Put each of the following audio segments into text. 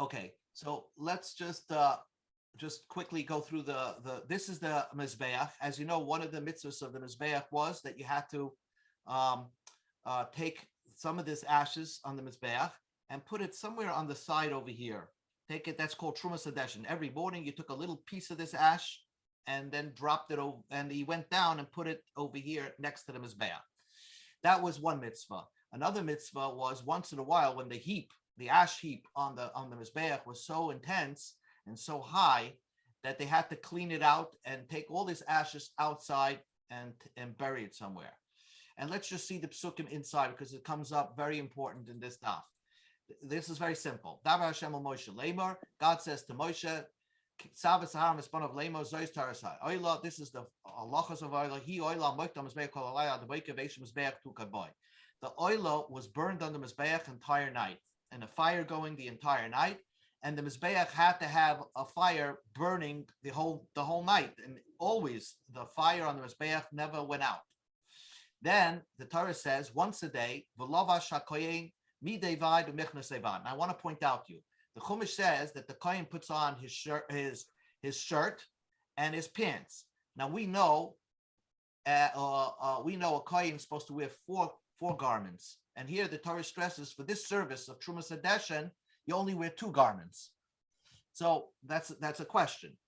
Okay, so let's just quickly go through the. This is the mizbeach. As you know, one of the mitzvahs of the mizbeach was that you had to um, take some of this ashes on the mizbeach and put it somewhere on the side over here. Take it. That's called trumas hadeshin. Every morning you took a little piece of this ash and then dropped it over, and he went down and put it over here next to the mizbeach. That was one mitzvah. Another mitzvah was once in a while when the ash heap on the mizbeach was so intense and so high that they had to clean it out and take all these ashes outside and bury it somewhere. And let's just see the psukim inside because it comes up very important in this daf. This is very simple. Davar Hashem al Moshe Lemor. God says to Moshe, Savas Haram is one of Lemo Zois Tarasai. Oila, this is the halachas of Oila. He Oila Moiktam Mizbeach Kol Alaya, the Boik of Eish Mizbeach to Kaboy. The Oila was burned on the Mizbeach entire night, and a fire going the entire night. And the Mizbeach had to have a fire burning the whole night. And always the fire on the Mizbeach never went out. Then the Torah says once a day, V'lova Shakoyin Midei Vai B'Michnas Evan. I want to point out to you. The Chumash says that the Kohen puts on his shirt and his pants. Now we know a Kohen is supposed to wear four garments, and here the Torah stresses for this service of Trumas Hadeshin, you only wear two garments. So that's a question.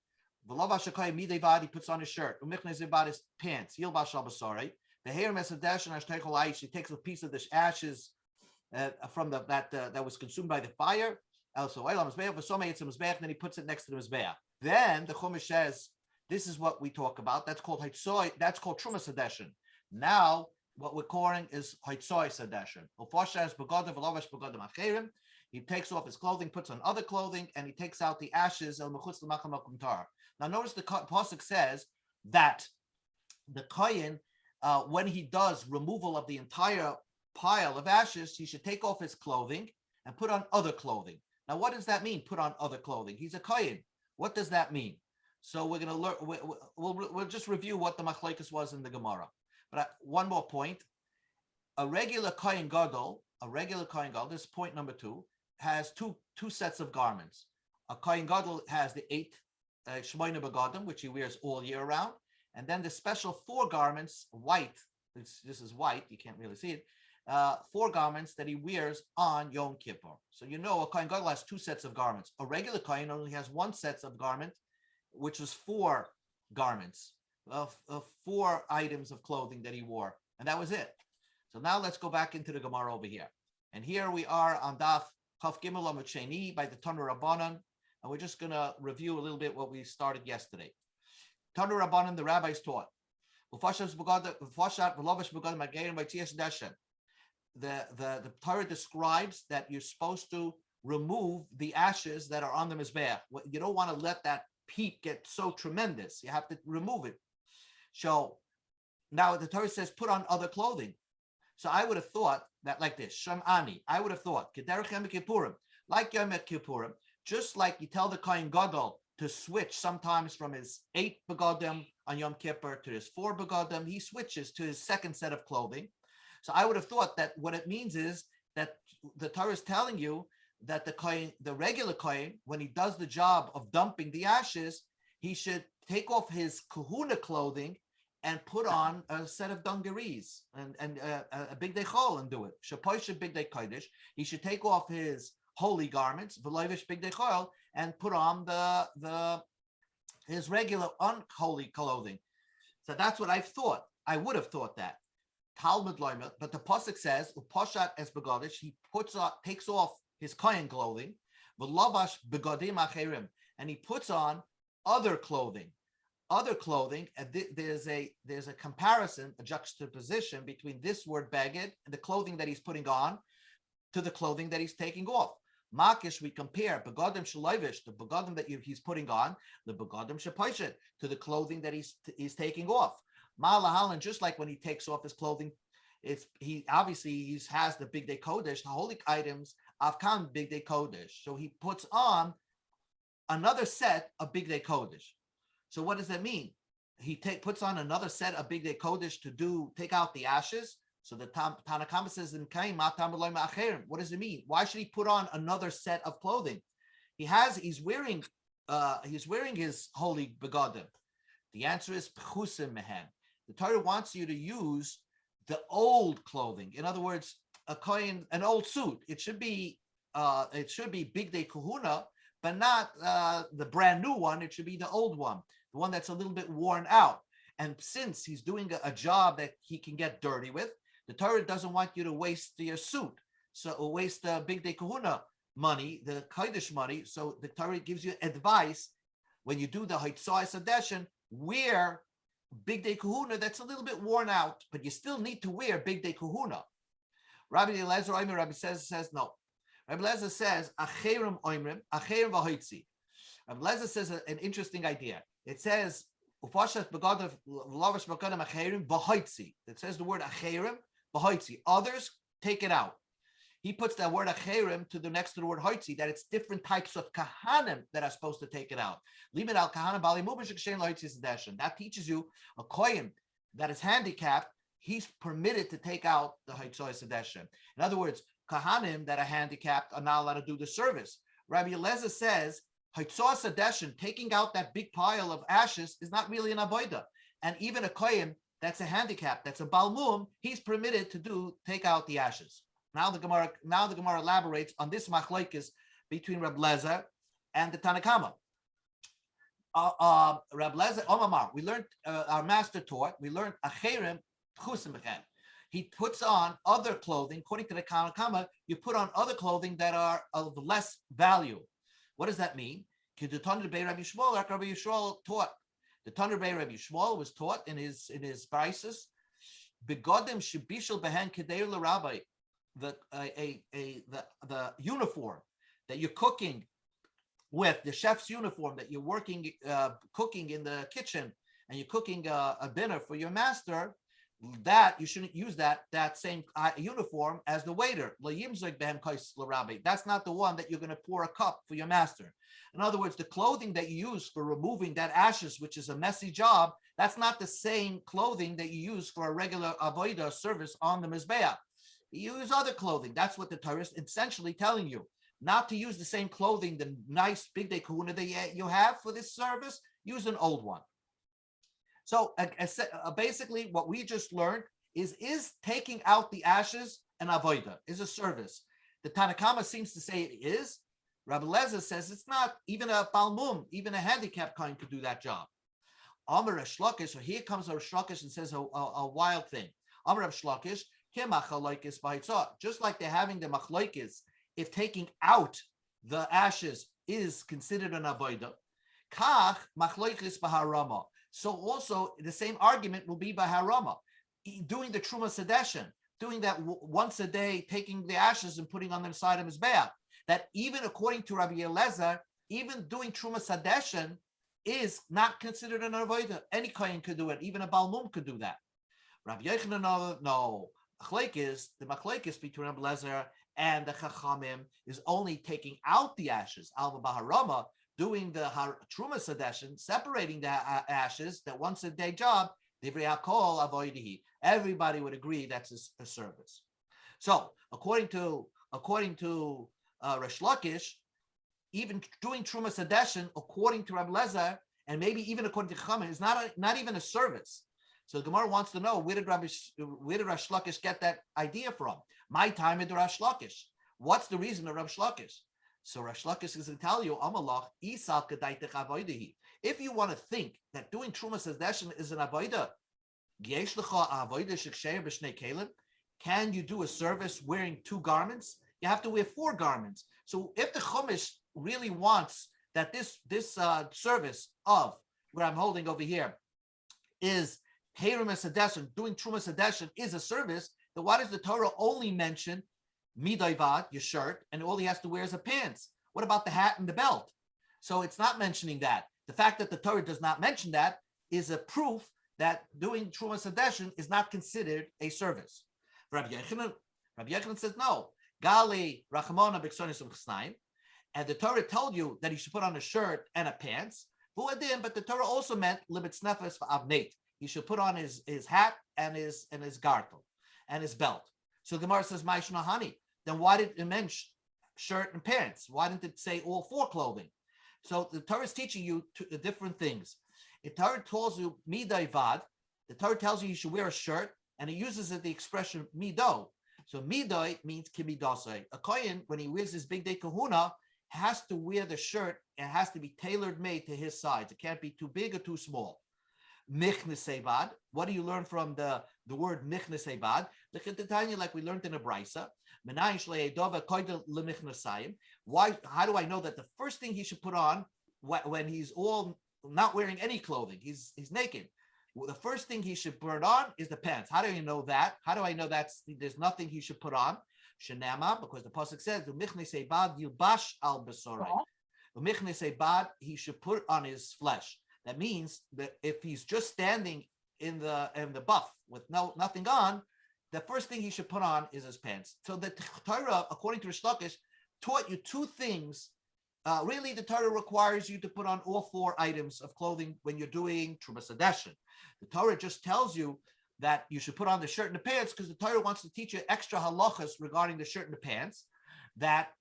He puts on his shirt. His pants. The hair mesadeshin. He takes a piece of the ashes from that was consumed by the fire. Also, then he puts it next to the mizbeach. Then the Chumash says, "This is what we talk about. That's called Haitzoy. That's called Trumas Hadeshin." Now, what we're calling is Haitzoy Hadeshin. He takes off his clothing, puts on other clothing, and he takes out the ashes. Now, notice the pasuk says that the kohen, when he does removal of the entire pile of ashes, he should take off his clothing and put on other clothing. Now, what does that mean? Put on other clothing. He's a kohen. What does that mean? So we're going to learn. We'll just review what the machlokes was in the Gemara. But one more point: a regular kohen gadol, this is point number 2, has two sets of garments. A kohen gadol has the 8 shmoina begadim, which he wears all year round, and then the special 4 garments, white. This is white. You can't really see it. 4 garments that he wears on Yom Kippur. So you know a kohen gadol has 2 sets of garments. A regular kohen only has 1 set of garment, which is 4 garments of 4 items of clothing that he wore, and that was it. So now let's go back into the Gemara over here, and here we are on Daf Chaf Gimel Amud Sheni by the Tanu Rabbanan, and we're just going to review a little bit what we started yesterday. Tanu Rabbanan, the rabbis taught. The Torah describes that you're supposed to remove the ashes that are on the mizbeach. You don't want to let that heap get so tremendous. You have to remove it. So now the Torah says put on other clothing. So I would have thought that like this, Sham'ani, I would have thought, like Yom Kippurim, just like you tell the Kohen Gadol to switch sometimes from his 8 begadim on Yom Kippur to his 4 begadim, he switches to his second set of clothing. So I would have thought that what it means is that the Torah is telling you that the regular kohen, when he does the job of dumping the ashes, he should take off his kahuna clothing and put on a set of dungarees and a big day chol and do it. Shapoisha big day kodesh. He should take off his holy garments, v'loivish big day chol, and put on his regular unholy clothing. So that's what I thought. I would have thought that. Talmud loimer, but the pasuk says upashat es begadish. He takes off his kohen clothing, v'lavash begadim acherim, and he puts on other clothing. And there's a comparison, a juxtaposition between this word beged and the clothing that he's putting on to the clothing that he's taking off. Makish, we compare begadim shalovish, the begadim that he's putting on, the begadim shapaishet, to the clothing that he's taking off. Malahalan, just like when he takes off his clothing, he has the big day kodesh, the holy items avkan big day kodesh. So he puts on another set of big day kodesh. So what does that mean? He puts on another set of big day kodesh to take out the ashes. So the Tanakama says in Kaim, what does it mean? Why should he put on another set of clothing? He's wearing his holy begadim. The answer is pchusim mehen. The Torah wants you to use the old clothing. In other words, an old suit. It should be big day kahuna, but not the brand new one. It should be the old one, the one that's a little bit worn out. And since he's doing a job that he can get dirty with, the Torah doesn't want you to waste your suit, or waste the big day kahuna money, the kodesh money. So the Torah gives you advice when you do the Haitzai Sadeshin, wear big day kahuna that's a little bit worn out, but you still need to wear big day kahuna. Rabbi says no. Rabbi Lezer says acherim oimrim acherim v'hoitzi. Rabbi Lezer says an interesting idea. It says ufashat begadav lavish begadam acherim v'hoitzi. It says the word acherim v'hoitzi. Others take it out. He puts that word acherim next to the word hoitzi, that it's different types of kahanim that are supposed to take it out. Limit al kahanim bali mubash kshein loitzi sedeshin. That teaches you a kohen that is handicapped, he's permitted to take out the haitzoi sedeshin. In other words, kahanim that are handicapped are not allowed to do the service. Rabbi Eliezer says haitzoi sedeshin, taking out that big pile of ashes, is not really an avodah. And even a kohen that's a handicap, that's a balmum, he's permitted to take out the ashes. Now the Gemara elaborates on this machlokes between Reb Lezer and the Tanakama. Reb Lezer, Omamar, we learned, our master taught, we learned acherim tchusim mechem. He puts on other clothing. According to the Tanakama, you put on other clothing that are of less value. What does that mean? The Tanur Bey Rabbi Shmuel, like Rabbi Yishmael taught. The Tanur Bey Rabbi Shmuel was taught in his brises, begodim shebishel behen kedei l'rabbi. The uniform that you're cooking with, the chef's uniform that you're working cooking in the kitchen, and you're cooking a dinner for your master, that you shouldn't use that same uniform as the waiter. That's not the one that you're going to pour a cup for your master. In other words, the clothing that you use for removing that ashes, which is a messy job, that's not the same clothing that you use for a regular avodah service on the mizbeach. You use other clothing. That's what the Torah is essentially telling you. Not to use the same clothing, the nice big day kahuna that you have for this service, use an old one. So basically what we just learned is taking out the ashes an avodah, is a service. The Tanakama seems to say it is. Rabbi Lezer says it's not. Even a balmum, even a handicapped kind could do that job. Amar Resh Lakish, so here comes Resh Lakish and says a wild thing. Amar Resh Lakish, just like they're having the machlokes, if taking out the ashes is considered an avodah, kach machlokes b'harama. So also the same argument will be by harama, doing the truma sedeshin, doing that once a day, taking the ashes and putting on the side of his mizbeach. That even according to Rabbi Eliezer, even doing truma sedeshin is not considered an avodah. Any kohen could do it. Even a balmum could do that. Rabbi Yochanan, no. The machlokes between Rabbi Lezer and the Chachamim is only taking out the ashes, alva baharama, doing the truma sedeshin, separating the ashes, that once a day job, divrei hakol avoidihi. Everybody would agree that's a service. So according to Resh Lakish, even doing truma sedeshin, according to Rabbi Lezer, and maybe even according to Chachamim, is not even a service. So the Gemara wants to know, where did Resh Lakish get that idea from? My time in the Resh Lakish. What's the reason of Resh Lakish? So Resh Lakish is going to tell you, Amalach, Isal Kedaitech Avoidahi. If you want to think that doing Truma Sedeshin is an avodah, Yesh Lecha Avodah Sheksher B'Shnei Kelim, can you do a service wearing 2 garments? You have to wear 4 garments. So if the Chumash really wants that this service of what I'm holding over here is Heirim Sedeshin, doing Truma Sedeshin is a service, then why does the Torah only mention Midayvad, your shirt, and all he has to wear is a pants? What about the hat and the belt? So it's not mentioning that. The fact that the Torah does not mention that is a proof that doing Truma Sedeshin is not considered a service. Rabbi Yochanan says no. Gali Rachamona B'Ksonis Chesnaim, and the Torah told you that he should put on a shirt and a pants. But the Torah also meant Libetz Nefesh V'Avneit. He should put on his hat and his gartel and his belt. So Gemara says, Ma'ishna Hani. Then why did it mention shirt and pants? Why didn't it say all four clothing? So the Torah is teaching you different things. The Torah tells you midai vad. The Torah tells you should wear a shirt, and it uses the expression mido. So midai means kimidasai. A kohen, when he wears his big day kahuna, has to wear the shirt. It has to be tailor made to his size. It can't be too big or too small. Michnesebad. What do you learn from the word michnesebad? Like we learned in a brisa. Why? How do I know that the first thing he should put on when he's all not wearing any clothing, he's naked? Well, the first thing he should put on is the pants. How do you know that? How do I know there's nothing he should put on? Shenama, because the pasuk says, "Michnesebad yilbash al besorei." Michnesebad, he should put on his flesh. That means that if he's just standing in the buff with nothing on, the first thing he should put on is his pants. So the Torah, according to Rish Lakish, taught you two things. Really, the Torah requires you to put on all four items of clothing when you're doing Trumas Hadeshin. The Torah just tells you that you should put on the shirt and the pants because the Torah wants to teach you extra halachas regarding the shirt and the pants, that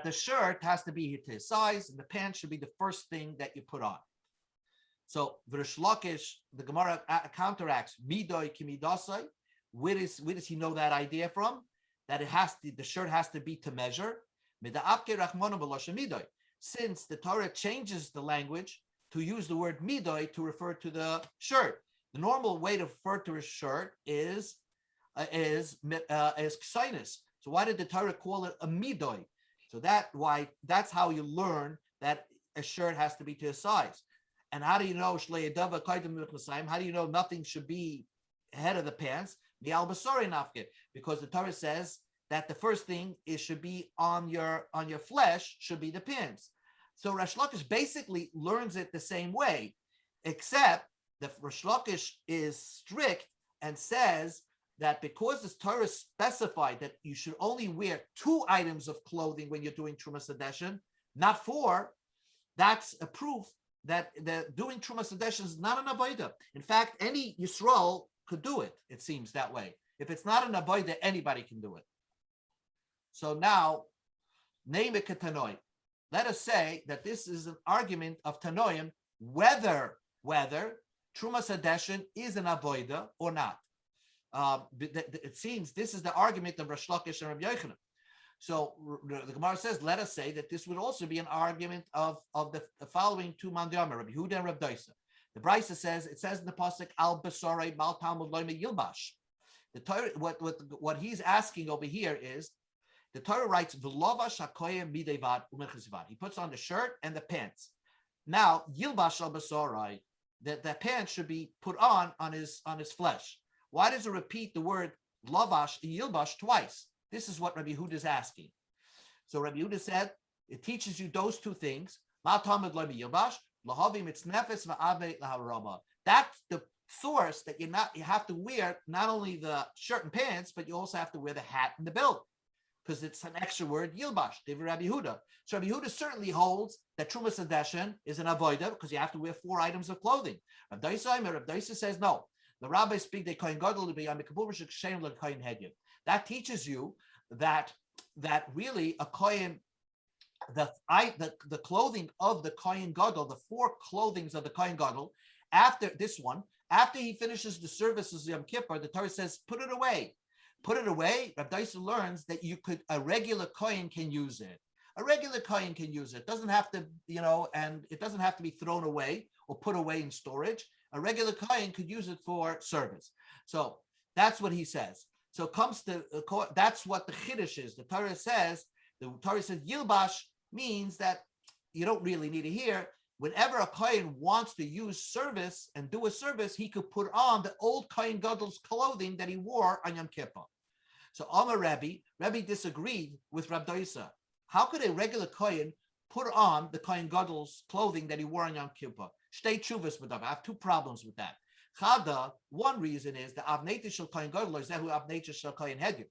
the shirt has to be to his size and the pants should be the first thing that you put on. So Rish Lakish, the Gemara counteracts midoi kimidasai. Where does he know that idea from? That the shirt has to be to measure. Since the Torah changes the language to use the word midoi to refer to the shirt, the normal way to refer to a shirt is ksinus. So why did the Torah call it a midoi? So that's how you learn that a shirt has to be to a size. And how do you know? How do you know nothing should be ahead of the pants? Because the Torah says that the first thing should be on your flesh should be the pants. So Rish Lakish basically learns it the same way, except the Rish Lakish is strict and says that because the Torah specified that you should only wear 2 items of clothing when you're doing Trumas Hadeshin, not 4, that's a proof that doing Trumas Hadeshin is not an avodah. In fact, any Yisrael could do it. It seems that way. If it's not an avodah, anybody can do it. So now, name it Tanoi. Let us say that this is an argument of Tanoim whether Trumas Hadeshin is an avodah or not. It seems this is the argument of Rish Lakish and Rabbi Yochanan. So the Gemara says, let us say that this would also be an argument of the following 2 mandiyama, Rabbi Yehuda and Rabbi Doisa. The Brisa says, it says in the pasuk, Al Basarei Mal Talmud Loime Yilbash. The Torah, what he's asking over here is, the Torah writes, V'lovash hakoyim midevad u'mechesivad. He puts on the shirt and the pants. Now, Yilbash al Basarei, the pants should be put on his flesh. Why does it repeat the word Lavash and Yilbash twice? This is what Rabbi Yehuda is asking. So Rabbi Yehuda said, it teaches you those 2 things. That's the source that you have to wear not only the shirt and pants, but you also have to wear the hat and the belt, because it's an extra word, Yilbash, Rabbi Yehuda. So Rabbi Yehuda certainly holds that Trumas Hadeshin is an avodah because you have to wear 4 items of clothing. Rabbi Doisa says no. The rabbis speak, they kohen gadol hedyu. That teaches you that really a kohen, the clothing of the kohen gadol, the 4 clothings of the kohen gadol, after he finishes the services of Yom Kippur, the Torah says, put it away. Put it away. Rabbi Doisa learns that a regular kohen can use it. A regular kohen can use it. It doesn't have to, and it doesn't have to be thrown away or put away in storage. A regular kohen could use it for service. So that's what he says. So that's what the chiddush is. The Torah says Yilbash means that you don't really need it here. Whenever a kohen wants to use service and do a service, he could put on the old kohen gadol's clothing that he wore on Yom Kippur. So Amar Rabbi disagreed with Rabbi Doisa. How could a regular kohen put on the kohen gadol's clothing that he wore on Yom Kippur? Shtei tshuvas b'davar. I have 2 problems with that. Chada, one reason is the avnei shel kohen gadol is zehu avnei shel kohen hedyu.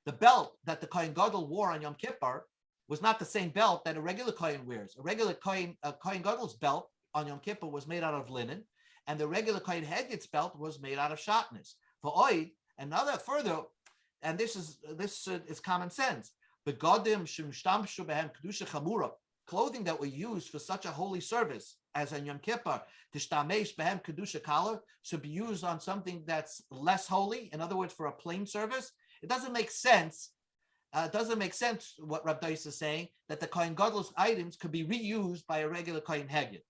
The belt that the kohen gadol wore on Yom Kippur was not the same belt that a regular kohen wears. A regular kohen gadol's belt on Yom Kippur was made out of linen, and the regular kohen hedyut's belt was made out of shatnez. For oid, another further, and this is common sense. begodim shemshtamshu behem kedusha chamura, clothing that were used for such a holy service as on Yom Kippur, tishtamesh behem kedusha kala, should be used on something that's less holy. In other words, for a plain service, it doesn't make sense. It doesn't make sense what Rab Dais is saying, that the Kohen Gadol's items could be reused by a regular Kohen Heged.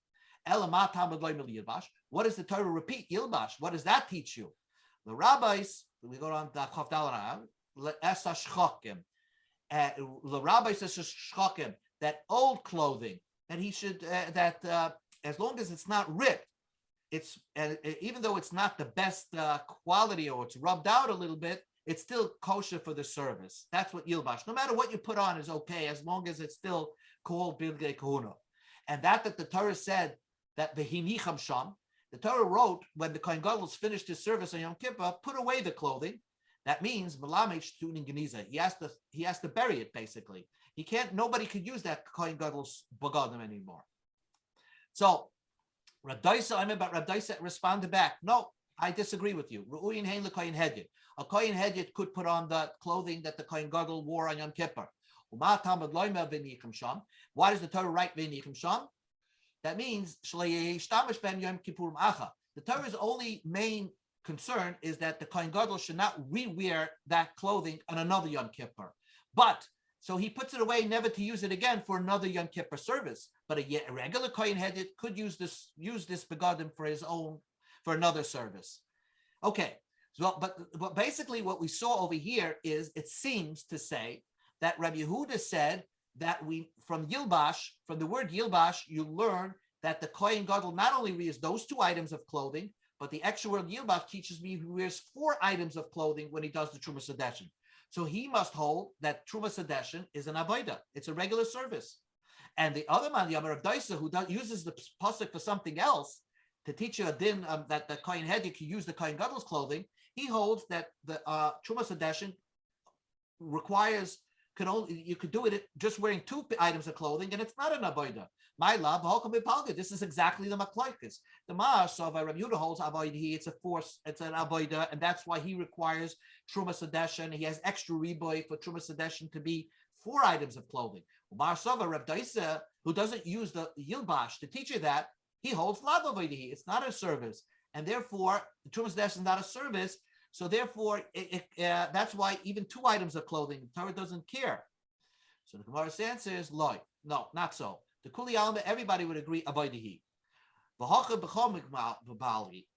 What does the Torah repeat? Yilbash. What does that teach you? The rabbis, we go on the rabbis that old clothing, that he should, as long as it's not ripped, it's even though it's not the best quality or it's rubbed out a little bit, it's still kosher for the service. That's what Yilbash. No matter what you put on is okay, as long as it's still called Bilgei Kahuna. And that the Torah said that the Hinicham Sham, the Torah wrote when the Kohen Gadol finished his service on Yom Kippur, put away the clothing. That means Malamesh Tunin Geniza. He has to bury it basically. He can't. Nobody could use that Kohen Gadol's bagadim anymore. So Rab Daisa responded back, no, I disagree with you. A Kohen Hedyot could put on the clothing that the Kohen Gadol wore on Yom Kippur. Why does the Torah write V'nichim Sham? That means the Torah's only main concern is that the Kohen Gadol should not rewear that clothing on another Yom Kippur. But so he puts it away, never to use it again for another Yom Kippur service. But a regular Kohen Hedyot could use this begadim for another service. Okay, so but basically what we saw over here is it seems to say that Rabbi Yehuda said that from the word Yilbash, you learn that the Kohen Gadol not only wears those two items of clothing, but the extra word Yilbash teaches me he wears 4 items of clothing when he does the Truma Sedeshin. So he must hold that Truma Sedeshin is an avodah. It's a regular service. And the other man, Yamar of Daisa, who uses the pasuk for something else, to teach you a din that the Kohen Hedyot can use the Kohen Gadol's clothing, he holds that the Truma Sedeshin requires, you could do it just wearing 2 items of clothing, and it's not an avodah. My love, this is exactly the machlokes. The Ma'as of Rabbi Yehuda holds avodah, it's a force, it's an avodah, and that's why he requires Truma Sedeshin. He has extra reboy for Truma Sedeshin to be 4 items of clothing. Ma'as of Rabbi Daisa, who doesn't use the Yilbash to teach you that, he holds lav avodah. It's not a service, and therefore the Truma Sedeshin is not a service. So therefore, that's why even 2 items of clothing, the Torah doesn't care. So the Gemara's answer is loy. No, not so. The Kuli Alma, everybody would agree avodah.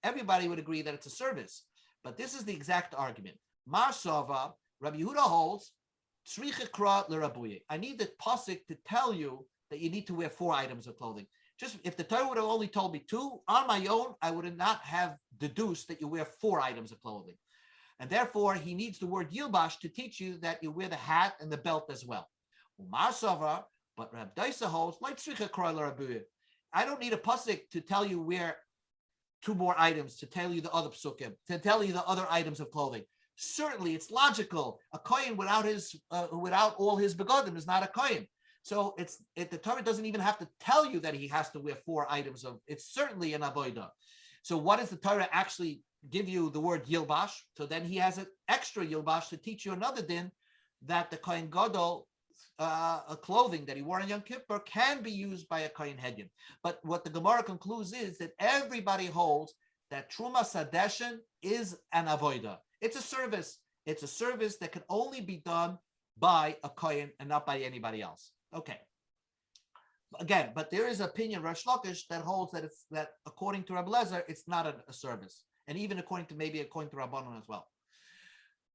Everybody would agree that it's a service. But this is the exact argument. Mar Sava, Rabbi Yehuda holds, I need the pasuk to tell you that you need to wear 4 items of clothing. Just if the Torah would have only told me 2 on my own, I would not have deduced that you wear 4 items of clothing. And therefore, he needs the word Yilbash to teach you that you wear the hat and the belt as well. But Rab Daisa holds, I don't need a pasuk to tell you where 2 more items, to tell you the other psukim, to tell you the other items of clothing. Certainly, it's logical. A kohen without all his begadim is not a kohen. So the Torah doesn't even have to tell you that he has to wear 4 items of. It's certainly an avodah. So what does the Torah actually give you? The word Yilbash. So then he has an extra Yilbash to teach you another din, that the Kohen Gadol clothing that he wore on Yom Kippur can be used by a Kohen Hedyot. But what the Gemara concludes is that everybody holds that Truma Sedeshin is an avodah. It's a service. It's a service that can only be done by a Kohen and not by anybody else. Okay. Again, but there is an opinion, Rosh Lakish, that holds that according to Rabbi Lezer, it's not a service. And even according to Rabbanon as well.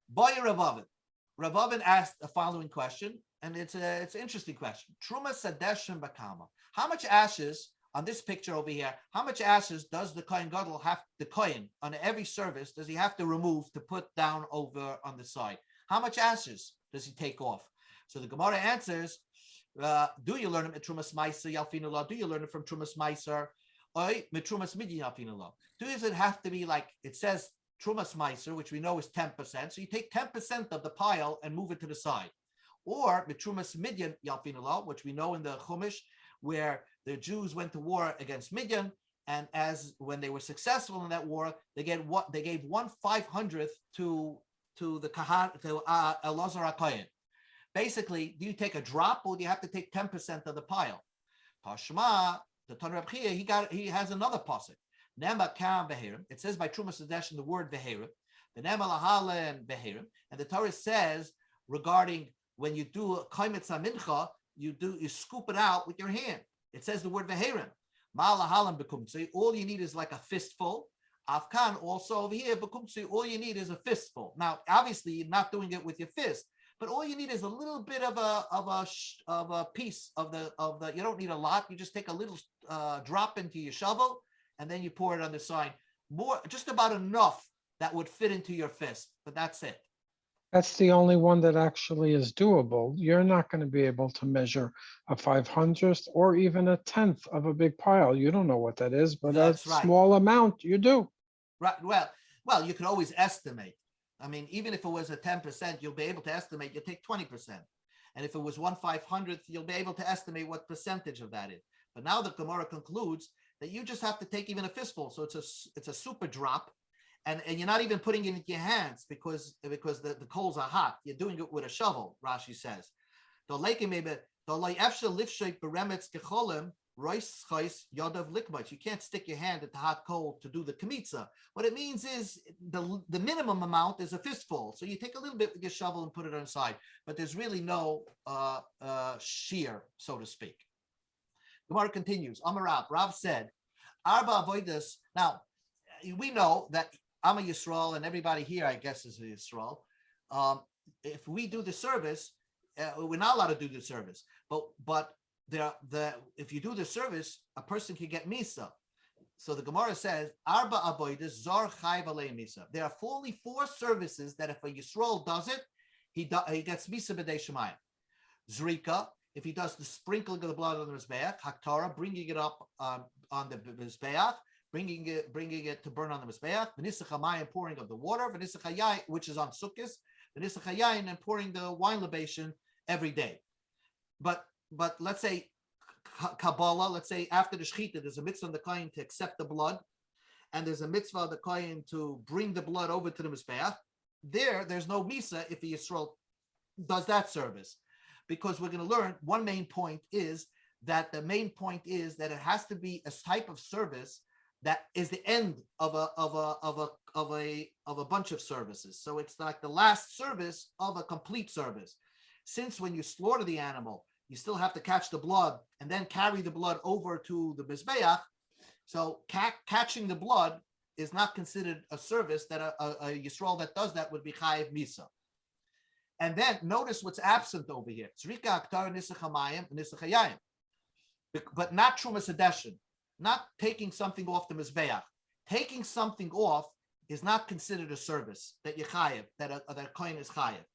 Boy Ravavin asked the following question, and it's an interesting question. Truma Sedeshin Bakama. How much ashes on this picture over here? How much ashes does the Kohen Gadol have? The Kohen on every service does he have to remove to put down over on the side? How much ashes does he take off? So the Gemara answers: do you learn it at Trumas Meiser Yalfinullah? Do you learn it from Trumas Meiser? Or Trumas Midyan Yalfinullah? Does it have to be like it says Trumas Meiser, which we know is 10%? So you take 10% of the pile and move it to the side. Or Trumas Midyan Yalfinullah, which we know in the Chumash, where the Jews went to war against Midyan, and when they were successful in that war, they gave 1/500th to the Kahan, to Elazar HaKohen. Basically, do you take a drop or do you have to take 10% of the pile? Tashma, the Tanur Reb Chia, he has another pasuk. Nema kam beherim. It says by Trumas Hadesh the word beherim. The Nema lahala and beherim. And the Torah says regarding when you do a kaimetz mincha, you scoop it out with your hand. It says the word beherim. Ma lahalam bekumtzi. All you need is like a fistful. Afkan also over here bekumtzi. All you need is a fistful. Now, obviously, you're not doing it with your fist. But all you need is a little bit of a piece of the. You don't need a lot. You just take a little drop into your shovel, and then you pour it on the side. Just about enough that would fit into your fist. But that's it. That's the only one that actually is doable. You're not going to be able to measure a 500th or even a 10th of a big pile. You don't know what that is, but That's a right. small amount you do. Right. Well, you can always estimate. I mean, even if it was a 10%, you'll be able to estimate. You take 20%, and if it was 1/500th, you'll be able to estimate what percentage of that is. But now the Gemara concludes that you just have to take even a fistful, so it's a super drop, and you're not even putting it in your hands because the coals are hot. You're doing it with a shovel. Rashi says, you can't stick your hand at the hot coal to do the kmitza. What it means is the minimum amount is a fistful. So you take a little bit with your shovel and put it on the side, but there's really no shear, so to speak. Gemara continues. Amar Rav said, Arba avodas. Now, we know that I'm a Yisrael, and everybody here, I guess, is a Yisrael. If we do the service, we're not allowed to do the service, but if you do the service, a person can get misa. So the Gemara says, Arba avodas zar chayv alei misa. There are only 4 services that if a Yisrael does it, he gets misa b'dei shemayim. Zrika, if he does the sprinkling of the blood on the mizbeach, haktara, bringing it up on the mizbeach, bringing it to burn on the mizbeach, v'nisach hamayim, pouring of the water, v'nisach hayayin, which is on sukkis, v'nisach hayayin, and pouring the wine libation every day. But let's say Kabbalah, let's say after the Shechita, there's a mitzvah on the Kohen to accept the blood, and there's a mitzvah on the Kohen to bring the blood over to the Mizbeach. There's no Misa if the Yisrael does that service. Because we're going to learn one main point is that it has to be a type of service that is the end of a bunch of services. So it's like the last service of a complete service. Since when you slaughter the animal, you still have to catch the blood and then carry the blood over to the Mizbeach. So catching the blood is not considered a service that a Yisrael that does that would be Chayiv Misa. And then notice what's absent over here. But not Trumas Hadeshin, not taking something off the Mizbeach. Taking something off is not considered a service that you Chayiv, that a Kohen is Chayiv.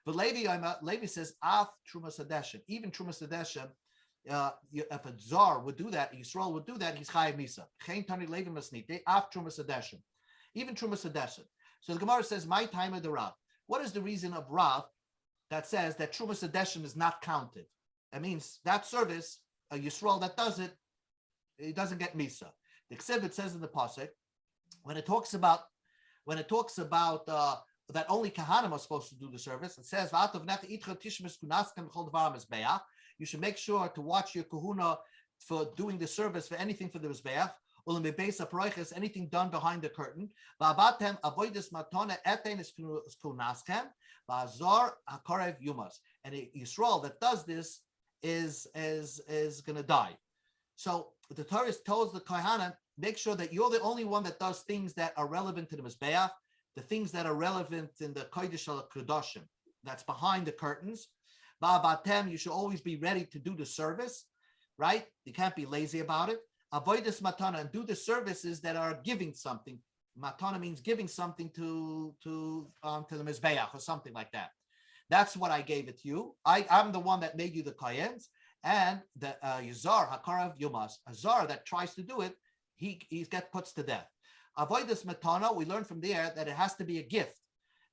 But Levi says, Af Trumas Hadeshin, even Trumas Hadeshin, if a Tsar would do that, Yisrael would do that, he's Chayiv Misa. Chein Tani Levi Masnite, Af Trumas Hadeshin, even Trumas Hadeshin. So the Gemara says, my time of the Rav. What is the reason of Rav that says that Trumas Hadeshin is not counted? That means that service, a Yisrael that does it, he doesn't get Misa. The Ksevit says in the Pasuk, when it talks about that only Kahanim are supposed to do the service, it says, you should make sure to watch your kahuna for doing the service for anything for the Mizbeach, anything done behind the curtain. And a Yisrael that does this is going to die. So the Torah tells the Kohanim, make sure that you're the only one that does things that are relevant to the Mizbeach, the things that are relevant in the Kodesh HaKadoshim, that's behind the curtains. You should always be ready to do the service, right? You can't be lazy about it. Avoidus matana, and do the services that are giving something. Matana means giving something to the Mizbeach or something like that. That's what I gave it to you. I'm the one that made you the Koyens, and the Yazar Hakarav Yumas, a Zar that tries to do it, he puts to death. Avoidus matana, we learn from there that it has to be a gift.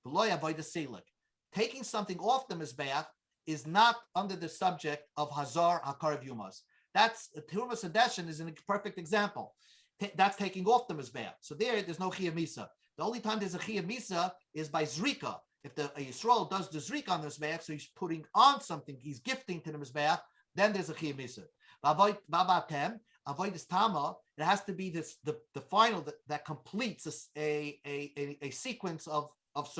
V'loy avoidus selik. Taking something off the Mizbeach is not under the subject of Hazar Hakarav Yumas. That's Trumas Hadeshin is a perfect example. That's taking off the Mizbeach. So there's no Chiyah Misa. The only time there's a Chiyah Misa is by Zrika. if the Yisrael does the zrik on the mizbeach, so he's putting on something, he's gifting to the mizbeach, then there's a chiyuv misa. Babatem, avoidus tama, it has to be this the final that completes a sequence of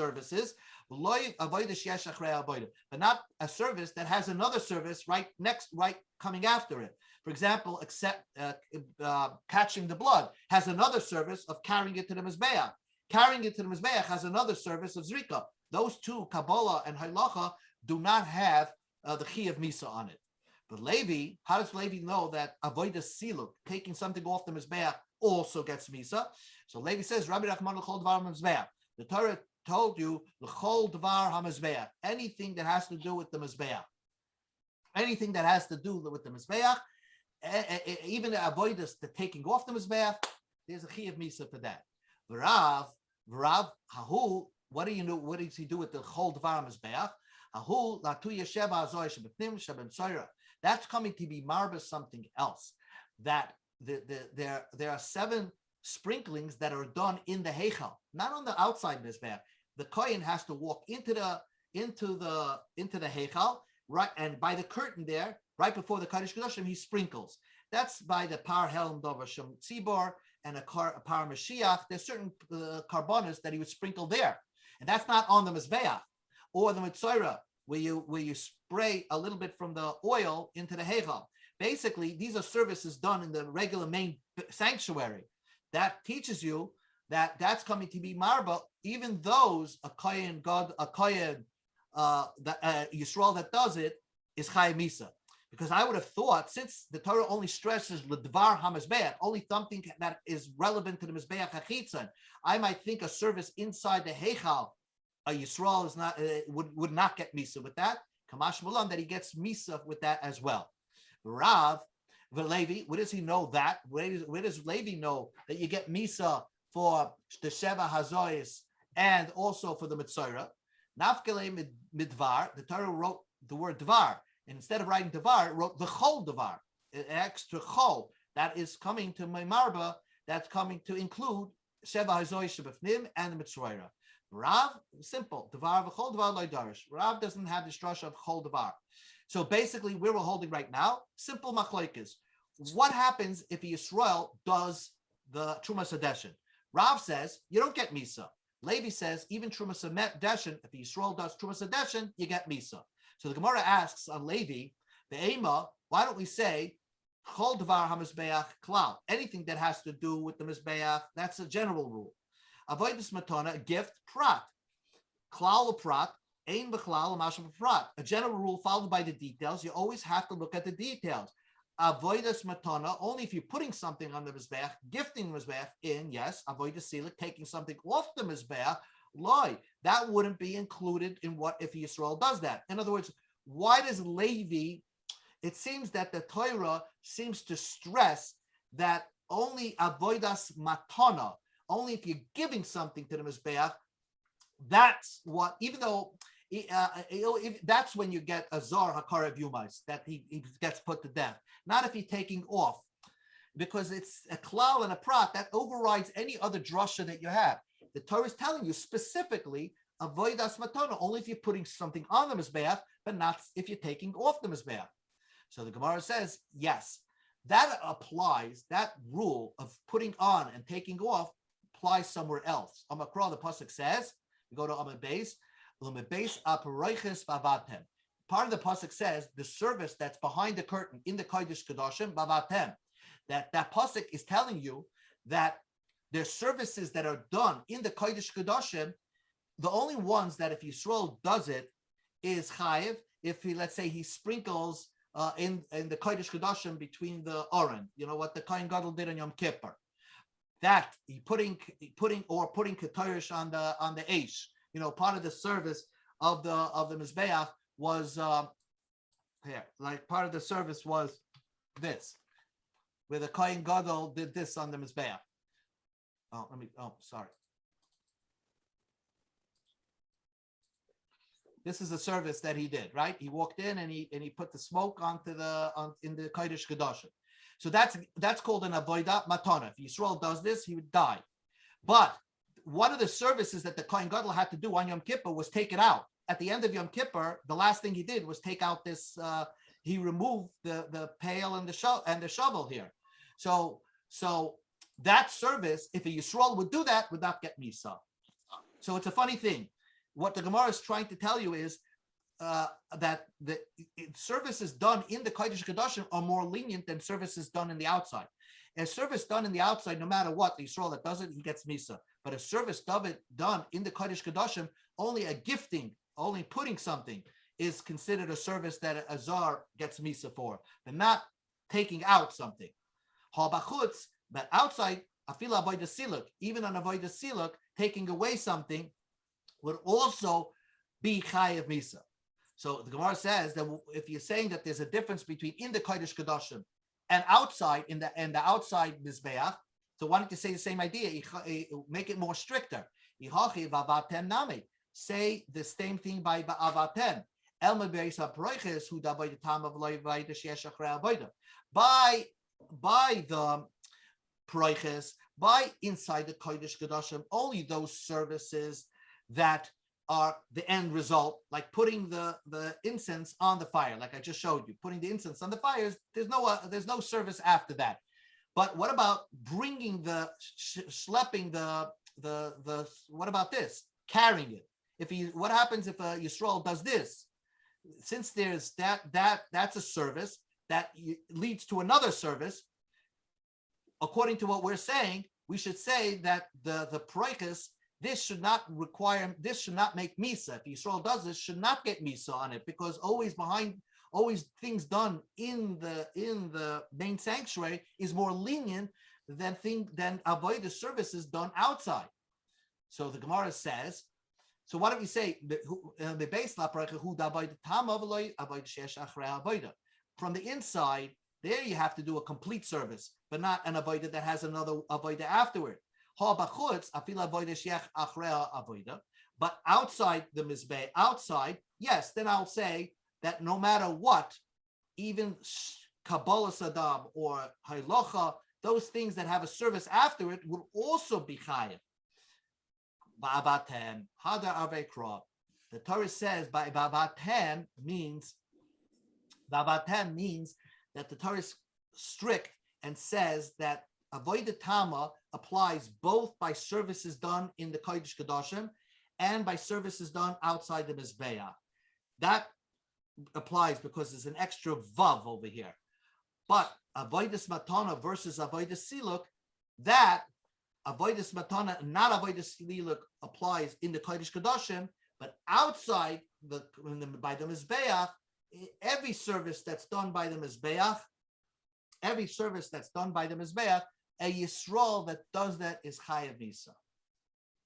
services, but not a service that has another service right coming after it. For example, catching the blood has another service of carrying it to the mizbeach. Carrying it to the mizbeach has another service of zrika. Those two, Kabbalah and Halacha, do not have the chiyuv misa on it. But Levi, how does Levi know that avodas siluk, taking something off the mizbeach, also gets misa? So Levi says, Rabbi Rachman l'chol dvar mizbeach. The Torah told you l'chol dvar hamizbeach, anything that has to do with the mizbeach, anything that has to do with the mizbeach, even the avodas, the taking off the mizbeach, there's a chiyuv misa for that. V'rav hahu, what do you know? What does he do with the chol dvar mizbeach? Hahu latu yesheba azoy shebetnim shebem soira. That's coming to be marba something else. That there are 7 sprinklings that are done in the heichal, not on the outside mizbeach. The kohen has to walk into the heichal, right, and by the curtain there, right before the Kaddish Kedoshim, he sprinkles. That's by the par helm dover shem tzibor and a par mashiach. There's certain carbonas that he would sprinkle there, and that's not on the mizbeach or the mitzvah, where you spray a little bit from the oil into the heichal. Basically, these are services done in the regular main sanctuary. That teaches you that that's coming to be marba. Even those a kohen Yisrael that does it is chayv misa. Because I would have thought, since the Torah only stresses l'dvar hamizbeach, only something that is relevant to the mizbeach hachitzon, I might think a service inside the heichal, a Yisrael is not would not get misa with that. Kamash Malan, that he gets misa with that as well. Rav Levi, where does he know that? Where does Levi know that you get misa for the Sheva Hazois and also for the Mitzorah? Nafkele midvar, the Torah wrote the word dvar, and instead of writing dvar, it wrote the chol dvar, an extra chol that is coming to Meimarba, that's coming to include Sheva Hazois Shebefnim and the Mitzorah. Rav, simple. Devar v'chol devar lo darish. Rav doesn't have the structure of chol devar. So basically, where we're holding right now, simple machlokes. What happens if Yisrael does the Trumas Hadeshin? Rav says, you don't get Misa. Levi says, even Trumas Hadeshin, if Yisrael does Trumas Hadeshin, you get Misa. So the Gemara asks on Levi, the Ema, why don't we say, chol devar hamizbeach klal? Anything that has to do with the mizbeach, that's a general rule. Avodas matana, a gift, prat. Klal prat, ein b'chlal, masha prat. A general rule followed by the details. You always have to look at the details. Avodas matana, only if you're putting something on the mizbeach, gifting the mizbeach in, yes. Avodas silik, taking something off the mizbeach, loy. That wouldn't be included in what if Yisrael does that. In other words, why does Levi, it seems that the Torah seems to stress that only avodas matana, only if you're giving something to the mizbeach, that's what, even though that's when you get a zar hakarev yumais, that he gets put to death. Not if he's taking off, because it's a klal and a prat that overrides any other drasha that you have. The Torah is telling you specifically avodas matana, only if you're putting something on the mizbeach, but not if you're taking off the mizbeach. So the Gemara says, yes, that applies, that rule of putting on and taking off applies somewhere else. Amakra, the pasuk says, we go to Amud Beis, part of the pasuk says the service that's behind the curtain in the Kodesh Kedoshim, bavatem. That pasuk is telling you that there's services that are done in the Kodesh Kedoshim. The only ones that if Yisrael does it is chayiv. If he, let's say, he sprinkles in the Kodesh Kedoshim between the Oren, you know what the Kohen Gadol did on Yom Kippur. That he putting ketarish on the eish, you know, part of the service of the mizbeach was here. Like part of the service was this, where the Kohen Gadol did this on the mizbeach. Sorry. This is the service that he did, right? He walked in and he put the smoke in the Kodesh Kedoshim. So that's called an avodah matana. If Yisrael does this, he would die. But one of the services that the Kohen Gadol had to do on Yom Kippur was take it out. At the end of Yom Kippur, the last thing he did was take out this. He removed the pail and the shovel here. So that service, if a Yisrael would do that, would not get Misa. So it's a funny thing. What the Gemara is trying to tell you is that the services done in the Kodesh Kodashim are more lenient than services done in the outside. A service done in the outside, no matter what, the Yisrael that does it, he gets Misa. But a service done in the Kodesh Kodashim, only a gifting, only putting something is considered a service that a Zar gets Misa for, but not taking out something. But outside, Afila Avodah Siluk, even on Avodah Siluk, taking away something would also be Chayav Misa. So the Gemara says that if you're saying that there's a difference between in the Kodesh Kodashim and outside in the outside Mizbeach, so why don't you say the same idea? Make it more stricter. Say the same thing by Ba'avaten. By the Proiches, by inside the Kodesh Kodashim, only those services that are the end result, like putting the incense on the fire, like I just showed you, putting the incense on the fires. There's no service after that. But what about bringing schlepping the what about this? Carrying it. What happens if a Yisrael does this? Since there's that's a service that leads to another service. According to what we're saying, we should say that the proiches, this should not make misa. If Yisrael does this, should not get misa on it, because always things done in the main sanctuary is more lenient than avodah services done outside. So the Gemara says, so why don't we say the base from the inside? There you have to do a complete service, but not an avodah that has another avodah afterward. But outside the mizbeh, yes, then I'll say that no matter what, even Kabbalah Sadam or Hailocha, those things that have a service after it will also be chayiv. Ba'abaten, Hadar Avekra. The Torah says Ba'abaten means that the Torah is strict and says that avodah tama applies both by services done in the Kodesh Kodashim and by services done outside the Mizbeah. That applies because there's an extra vav over here. But avodas matana versus avodas siluk, that avodas matana, not avodas siluk, applies in the Kodesh Kodashim, but outside by the Mizbeah, every service that's done by the Mizbeach, a Yisrael that does that is Chayav Misa.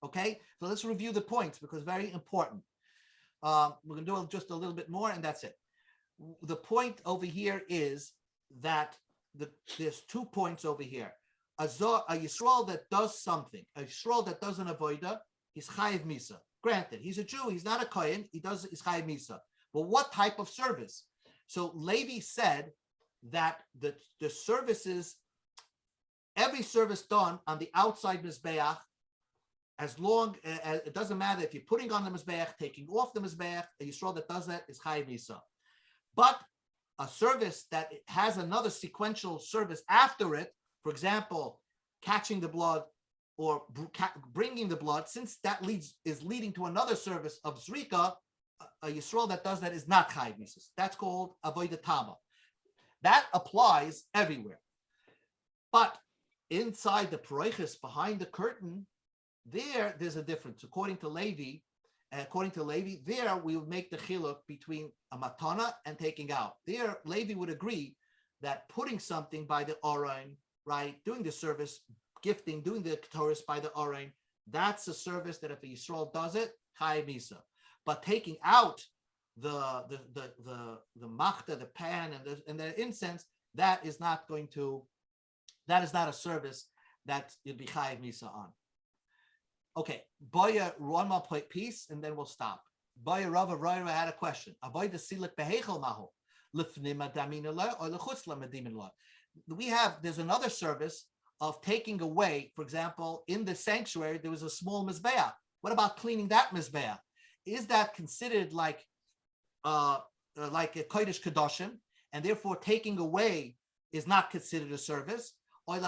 Okay, so let's review the points because very important. We're going to do just a little bit more and that's it. The point over here is that there's 2 points over here. A Yisrael that does something, a Yisrael that does an avodah, he's Chayav Misa. Granted, he's a Jew, he's not a Kohen, he's Chayav Misa. But what type of service? So Levi said that the services, every service done on the outside Mizbeach, as long as it doesn't matter if you're putting on the Mizbeach, taking off the Mizbeach, a Yisrael that does that is Chayav Misa. But a service that has another sequential service after it, for example, catching the blood or bringing the blood, since that is leading to another service of Zrika, a Yisrael that does that is not Chayav Misa. That's called Avodah Tama. That applies everywhere. But inside the Paroiches, behind the curtain, there's a difference. According to Levi, there we would make the chiluk between a matana and taking out. There, Levi would agree that putting something by the Orain, right, doing the service, gifting, doing the Torah by the Orain, that's a service that if a Yisrael does it, Chayav Misa. But taking out the machta, the pan, and the incense, that is not a service that you'd be chayiv misa on. Okay, Boya Rama piece, and then we'll stop. Boya Rava Roira had a question. Avoid the silik behechel mahu lifnim adamin or lechutz lamadim. There's another service of taking away, for example, in the sanctuary, there was a small mizbeach. What about cleaning that mizbeach? Is that considered like a kodesh kadoshim, and therefore taking away is not considered a service? Or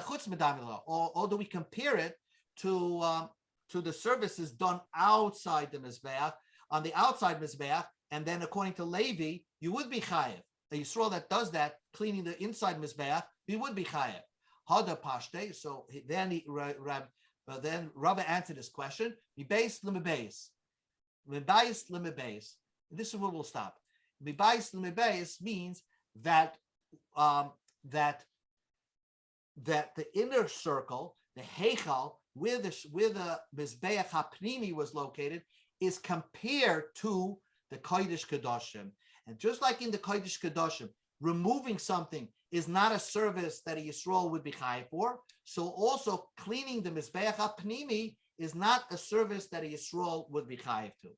do we compare it to the services done outside the mizbeach, on the outside mizbeach, and then according to Levi, you would be chayev. A Yisrael that does that, cleaning the inside mizbeach, he would be chayev. Hada pashte. So then Rabbi answered this question. Mibeis l'mibeis. Mibeis l'mibeis. This is where we'll stop. Mibeis l'mibeis means that that the inner circle, the heichal, where the mizbeach hapnimi was located, is compared to the kodesh kadoshim. And just like in the kodesh kadoshim, removing something is not a service that a Yisrael would be chayav for. So also cleaning the mizbeach hapnimi is not a service that a Yisrael would be chayav to.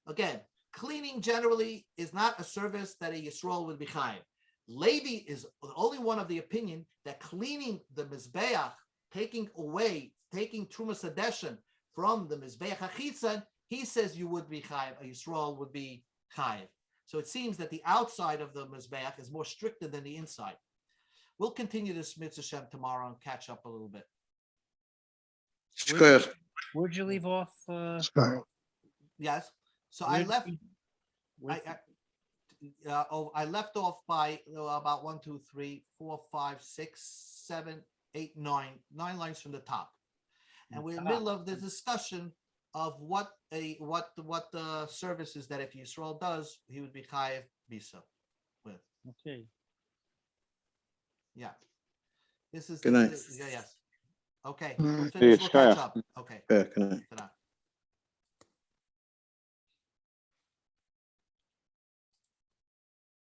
Again, cleaning generally is not a service that a Yisrael would be chayav. Levi is the only one of the opinion that cleaning the mizbeach, taking trumas hadeshen from the mizbeach hachitzon, he says you would be chayav, a Yisrael would be chayav. So it seems that the outside of the mizbeach is more stricter than the inside. We'll continue this mitzvah Shem tomorrow and catch up a little bit. Where'd you leave off? Yes. So I left. I left off by about 1, 2, 3, 4, 5, 6, 7, 8, 9 lines from the top, and we're in the middle of the discussion of what the services that if Yisrael does, he would be chayav bisa with. Okay. Yeah. This is Good night. yes. Okay. See We'll you, finish. We'll catch Shkoyach. up. Okay. Good night. Ta-da.